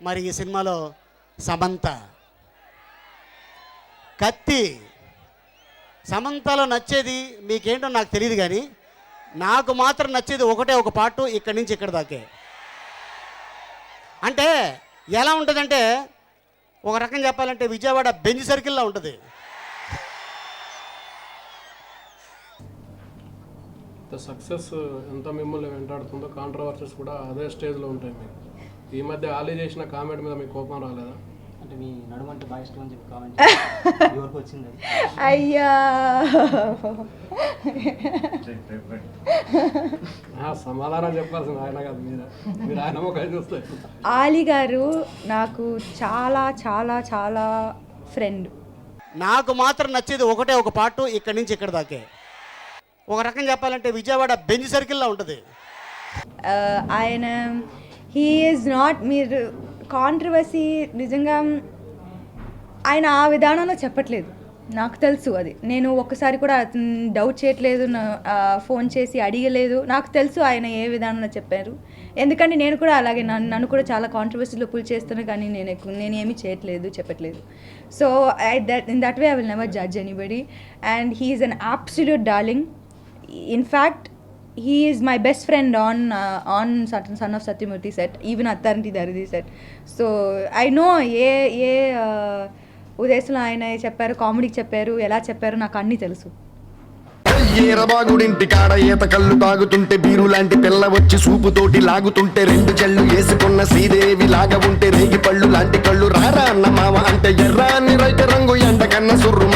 మరి ఈ సినిమాలో సమంత, కత్తి. సమంతలో నచ్చేది మీకేంటో నాకు తెలియదు, కానీ నాకు మాత్రం నచ్చేది ఒకటే ఒక పాటు, ఇక్కడి నుంచి ఇక్కడ దాకే. అంటే ఎలా ఉంటుందంటే, ఒక రకం చెప్పాలంటే విజయవాడ బెంజ్ సర్కిల్లో ఉంటుంది. సక్సెస్ ఎంత మిమ్మల్ని వెంటాడుతుందో కాంట్రవర్సీస్ కూడా అదే స్టేజ్లో ఉంటాయి. మీకు ఈ మధ్య ఆలీ చేసిన కామెంట్ మీద మీకు కోపం రాలేదా? అంటే మీ నడుమంటే బాగా ఇష్టం అని చెప్పి కామెంట్ ఎవరికి వచ్చింది? అయ్యా సమాధానం చెప్పాల్సింది ఆయన కాదు, మీరు ఆయన ముఖం చూస్తే. ఆలీ గారు నాకు చాలా చాలా చాలా ఫ్రెండ్. నాకు మాత్రం నచ్చేది ఒకటే ఒక పాటు, ఇక్కడి నుంచి ఇక్కడ దాకే. ఒక రకం చెప్పాలంటే విజయవాడ బెంజ్ సర్కిల్లో ఉంటుంది. ఆయన హీ ఈజ్ నాట్, మీరు కాంట్రవర్సీ నిజంగా ఆయన ఆ విధానంలో చెప్పట్లేదు, నాకు తెలుసు అది. నేను ఒక్కసారి కూడా డౌట్ చేయట్లేదు, ఫోన్ చేసి అడిగలేదు, నాకు తెలుసు ఆయన ఏ విధానంలో చెప్పారు. ఎందుకంటే నేను కూడా అలాగే నన్ను కూడా చాలా కాంట్రవర్సీలో పుల్ చేస్తాను, కానీ నేను ఏమీ చేయట్లేదు, చెప్పట్లేదు. So in that way I will never judge anybody, and he is an absolute darling. In fact, he is my best friend on Son of Satyamurthy set, even Atharanti Daridi set. So I know ఉదయసులో ఆయన చెప్పారు, కామెడీకి చెప్పారు, ఎలా చెప్పారు నాకు అన్నీ తెలుసు. ఏరబాగుడింటి కాడ ఈత కళ్ళు తాగుతుంటే బీరు లాంటి పిల్ల వచ్చి సూపుతోటి లాగుతుంటే రెండు చెళ్ళు వేసుకున్న శ్రీదేవి లాగా ఉంటే రేగి పళ్ళు లాంటి కళ్ళు రారా అన్న మామ అంటే ఎర్రాని రైత రంగు ఎండ కన్న సుర్రు